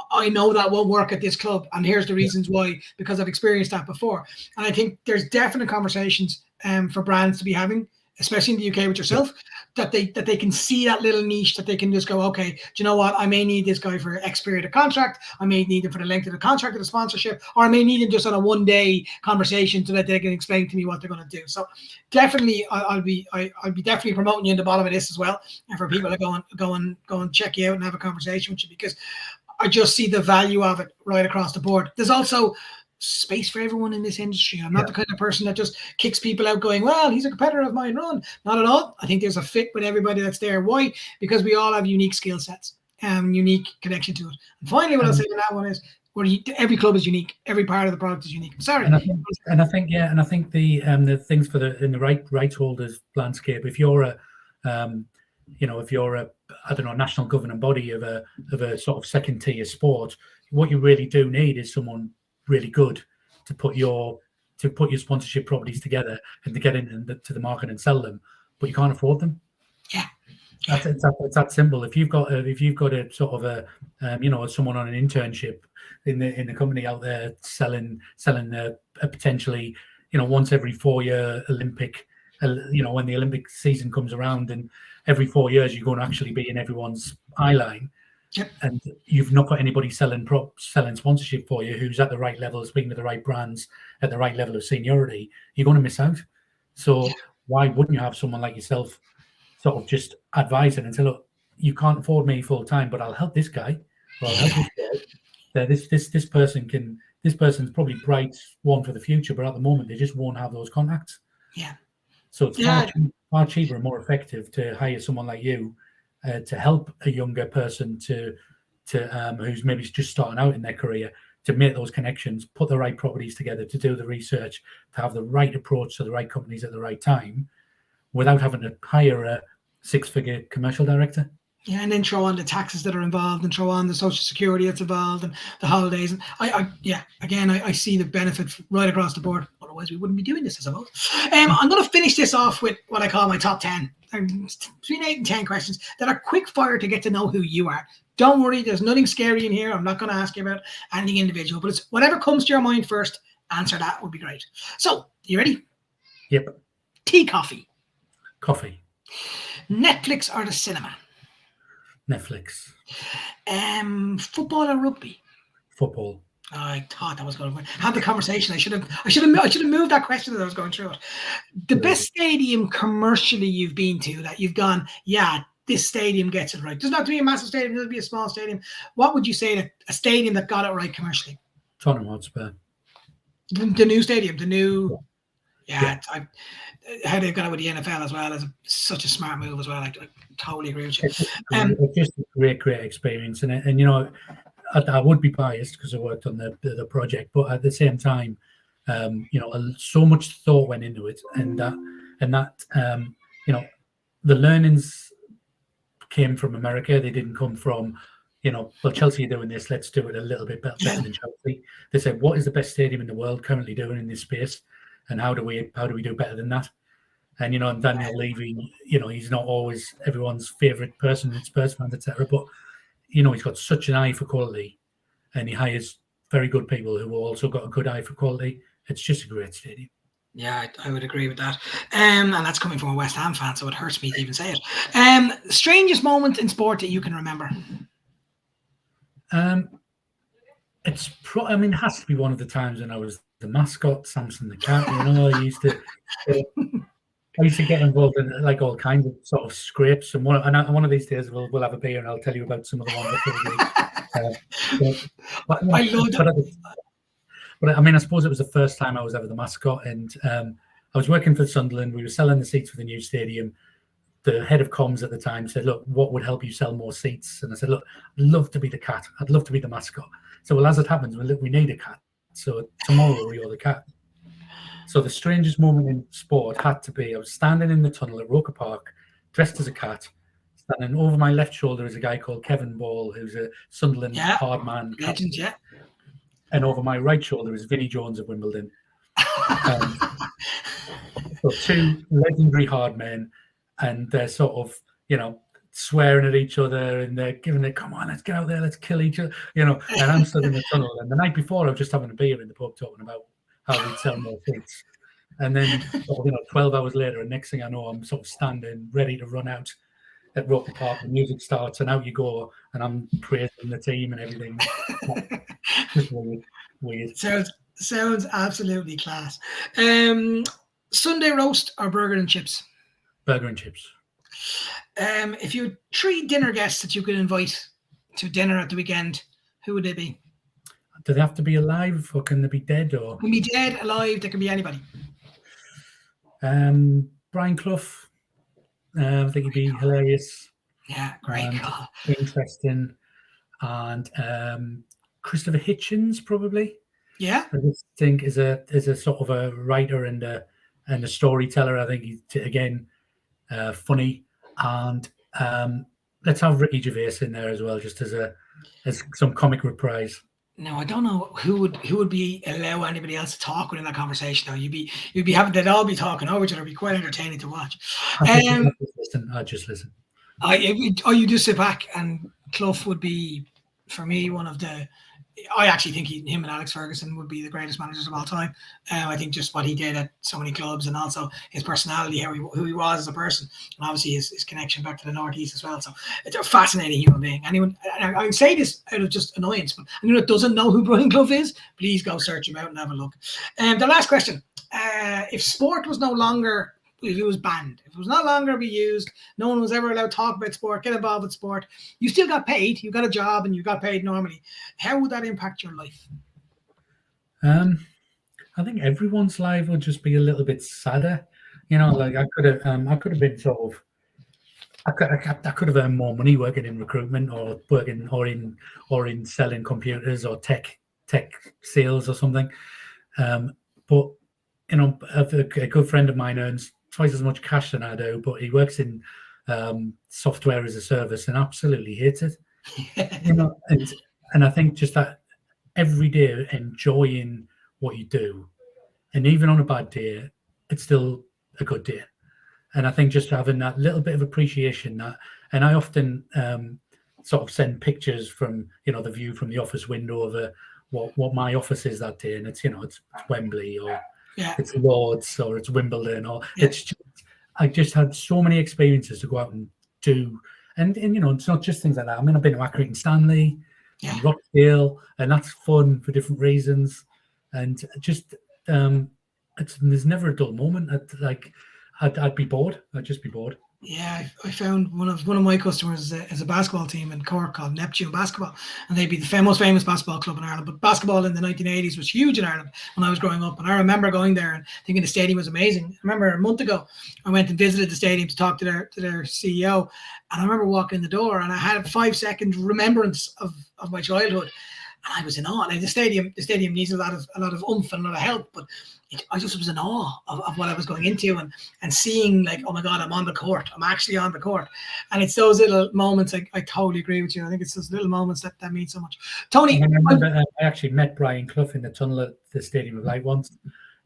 I know that won't work at this club, and here's the reasons why, because I've experienced that before. And I think there's definite conversations for brands to be having, especially in the UK with yourself, that they can see that little niche that they can just go, okay, do you know what? I may need this guy for X period of contract. I may need him for the length of the contract of the sponsorship, or I may need him just on a one-day conversation so that they can explain to me what they're going to do. So definitely, I'll be definitely promoting you in the bottom of this as well, and for people to go and check you out and have a conversation with you, because I just see the value of it right across the board. There's also space for everyone in this industry. I'm not the kind of person that just kicks people out going, well, he's a competitor of mine, run. Not at all. I think there's a fit with everybody that's there. Why? Because we all have unique skill sets and unique connection to it. And finally, what I'll say to that one is, every club is unique. Every part of the product is unique. I'm sorry. And I think the things in the right holders landscape, if you're a I don't know, national governing body of a sort of second tier sport, what you really do need is someone really good to put your sponsorship properties together and to get into the market and sell them, but you can't afford them. Yeah, it's that simple. If you've got a sort of a someone on an internship in the company out there selling a potentially once every 4-year Olympic, when the Olympic season comes around, and every 4 years you're going to actually be in everyone's eye line. Yep. And you've not got anybody selling sponsorship for you who's at the right level, speaking to the right brands at the right level of seniority, you're going to miss out. So why wouldn't you have someone like yourself sort of just advise it and say, look, you can't afford me full time, but I'll help this guy, or I'll help this guy. This person's probably bright one for the future, but at the moment they just won't have those contacts. Yeah. So it's far cheaper and more effective to hire someone like you to help a younger person to who's maybe just starting out in their career, to make those connections, put the right properties together, to do the research, to have the right approach to the right companies at the right time, without having to hire a 6-figure commercial director. Yeah, and then throw on the taxes that are involved, and throw on the social security that's involved, and the holidays. And I see the benefit right across the board. Otherwise, we wouldn't be doing this, I suppose. I'm going to finish this off with what I call my top 10. Between 8 and 10 questions that are quick fire to get to know who you are. Don't worry, there's nothing scary in here. I'm not going to ask you about anything individual, but it's whatever comes to your mind first. Answer that would be great. So, you ready? Yep. Tea, coffee. Coffee. Netflix or the cinema? Netflix. Football or rugby? Football. I thought that was going to have the conversation. I should have moved that question as I was going through it. The best stadium commercially you've been to that you've gone, yeah, this stadium gets it right. It doesn't have to be a massive stadium. It doesn't have to be a small stadium. What would you say that a stadium that got it right commercially? Tottenham Hotspur. The new stadium, how they've got it with the NFL as well is such a smart move as well. I totally agree with you. It's just a great experience, and you know, I would be biased because I worked on the project, but at the same time, you know, so much thought went into it, and that you know, the learnings came from America. They didn't come from, you know, well, Chelsea are doing this, let's do it a little bit better than Chelsea. They said, what is the best stadium in the world currently doing in this space, and how do we do better than that? And you know, and Daniel Levy, you know, he's not always everyone's favorite person in Spurs fans, etc. But you know, he's got such an eye for quality, and he hires very good people who also got a good eye for quality. It's just a great stadium. Yeah, I would agree with that. And that's coming from a West Ham fan, so it hurts me to even say it. Strangest moment in sport that you can remember? It has to be one of the times when I was the mascot, Samson the cat. You know, I used to get involved in like all kinds of sort of scrapes, and one of these days we'll have a beer and I'll tell you about some of the ones that I love that. But I mean, I suppose it was the first time I was ever the mascot, and I was working for Sunderland. We were selling the seats for the new stadium. The head of comms at the time said, "Look, what would help you sell more seats?" And I said, "Look, I'd love to be the cat. I'd love to be the mascot." So, well, as it happens, we need a cat. So tomorrow you're the cat. So the strangest moment in sport had to be I was standing in the tunnel at Roker Park, dressed as a cat. Standing over my left shoulder is a guy called Kevin Ball, who's a Sunderland hard man. Legend, yeah. And over my right shoulder is Vinnie Jones of Wimbledon. So two legendary hard men, and they're sort of, you know, swearing at each other, and they're giving it, come on, let's get out there, let's kill each other, you know. And I'm stood in the tunnel, and the night before I was just having a beer in the pub talking about how we'd sell more seats. And then, you know, 12 hours later, and next thing I know, I'm sort of standing ready to run out at Roker Park. The music starts, and out you go, and I'm praising the team and everything. Just weird. Sounds absolutely class. Sunday roast or burger and chips? Burger and chips. If you had 3 dinner guests that you could invite to dinner at the weekend, who would they be? Do they have to be alive, or can they be dead? Or can be dead, alive. They can be anybody. Brian Clough. I think he'd be hilarious. Yeah, great. Interesting. And Christopher Hitchens, probably. Yeah. I just think is a sort of a writer and a storyteller. I think he's again funny. And let's have Ricky Gervais in there as well, just as some comic reprise. No, I don't know who would be allow anybody else to talk within that conversation. Though you'd be having they'd all be talking over each other. It'd be quite entertaining to watch. I just listen. You just sit back, and Clough would be, for me, one of the. I actually think him and Alex Ferguson would be the greatest managers of all time. I think just what he did at so many clubs, and also his personality, who he was as a person, and obviously his connection back to the Northeast as well. So it's a fascinating human being. Anyone, I would say this out of just annoyance, but anyone that doesn't know who Brian Clough is, please go search him out and have a look. The last question: if sport was no longer, if it was banned, if it was no longer be used, no one was ever allowed to talk about sport, get involved with sport, you still got paid, you got a job, and you got paid normally. How would that impact your life? I think everyone's life would just be a little bit sadder. You know, like I could have been sort of, I could have earned more money working in recruitment or working or in selling computers or tech sales or something. But you know, a good friend of mine earns twice as much cash than I do, but he works in software as a service and absolutely hates it. You know, and I think just that every day enjoying what you do, and even on a bad day, it's still a good day. And I think just having that little bit of appreciation, that, and I often sort of send pictures from, the view from the office window of what my office is that day, and it's it's Wembley, or it's Lords, or it's Wimbledon, or I just had so many experiences to go out and do, and it's not just things like that. I mean, I've been to Accrington Stanley, and Rochdale, and that's fun for different reasons, and just there's never a dull moment. I'd be bored. I'd just be bored. Yeah, I found one of my customers is a basketball team in Cork called Neptune Basketball, and they'd be the most famous basketball club in Ireland. But basketball in the 1980s was huge in Ireland when I was growing up, and I remember going there and thinking the stadium was amazing. I remember a month ago I went and visited the stadium to talk to their CEO, and I remember walking in the door and I had a 5-second remembrance of my childhood, and I was in awe. Like the stadium needs a lot of oomph and a lot of help, but I just was in awe of what I was going into, and seeing, like, oh my God, I'm on the court. I'm actually on the court. And it's those little moments. I totally agree with you. I think it's those little moments that mean so much. Tony, I remember I actually met Brian Clough in the tunnel at the Stadium of Light once,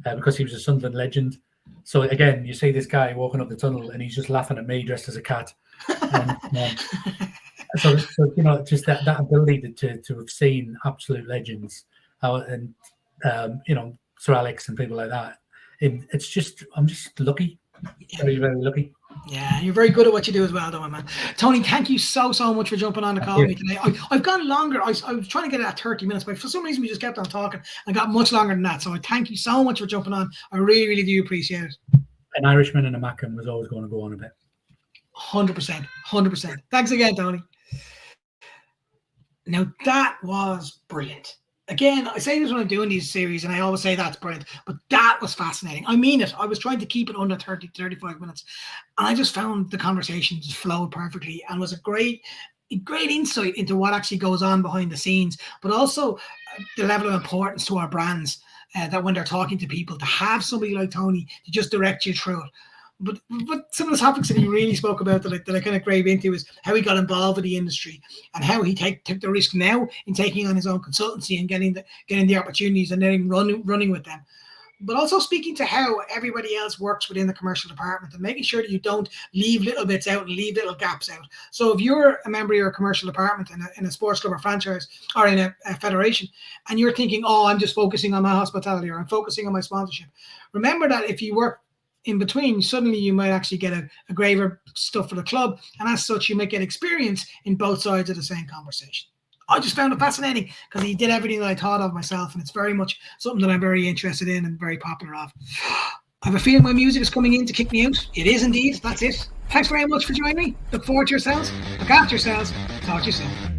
because he was a Sunderland legend. So again, you see this guy walking up the tunnel and he's just laughing at me dressed as a cat. So just that ability to have seen absolute legends, and Sir Alex and people like that. I'm just lucky, very, very lucky. Yeah, you're very good at what you do as well, though, my man. Tony, thank you so much for jumping on the call with me today. I've gone longer. I was trying to get it at 30 minutes, but for some reason we just kept on talking and got much longer than that. So I thank you so much for jumping on. I really, really do appreciate it. An Irishman and a Mackem was always going to go on a bit. 100%. Thanks again, Tony. Now, that was brilliant. Again, I say this when I'm doing these series, and I always say that's brilliant, but that was fascinating. I mean it. I was trying to keep it under 30 to 35 minutes, and I just found the conversation just flowed perfectly, and was a great insight into what actually goes on behind the scenes, but also the level of importance to our brands, that when they're talking to people, to have somebody like Tony to just direct you through it. But some of the topics that he really spoke about that I kind of grave into is how he got involved with the industry, and how he took the risk now in taking on his own consultancy and getting the opportunities and then running with them. But also speaking to how everybody else works within the commercial department, and making sure that you don't leave little bits out and leave little gaps out. So if you're a member of your commercial department in a sports club or franchise, or in a federation, and you're thinking, oh, I'm just focusing on my hospitality, or I'm focusing on my sponsorship, remember that if you work in between, suddenly you might actually get a graver stuff for the club, and as such you might get experience in both sides of the same conversation. I just found it fascinating because he did everything that I thought of myself, and it's very much something that I'm very interested in and very popular of. I have a feeling my music is coming in to kick me out. It is indeed. That's it. Thanks very much for joining me. Look forward to yourselves. Look after yourselves. Talk to you soon.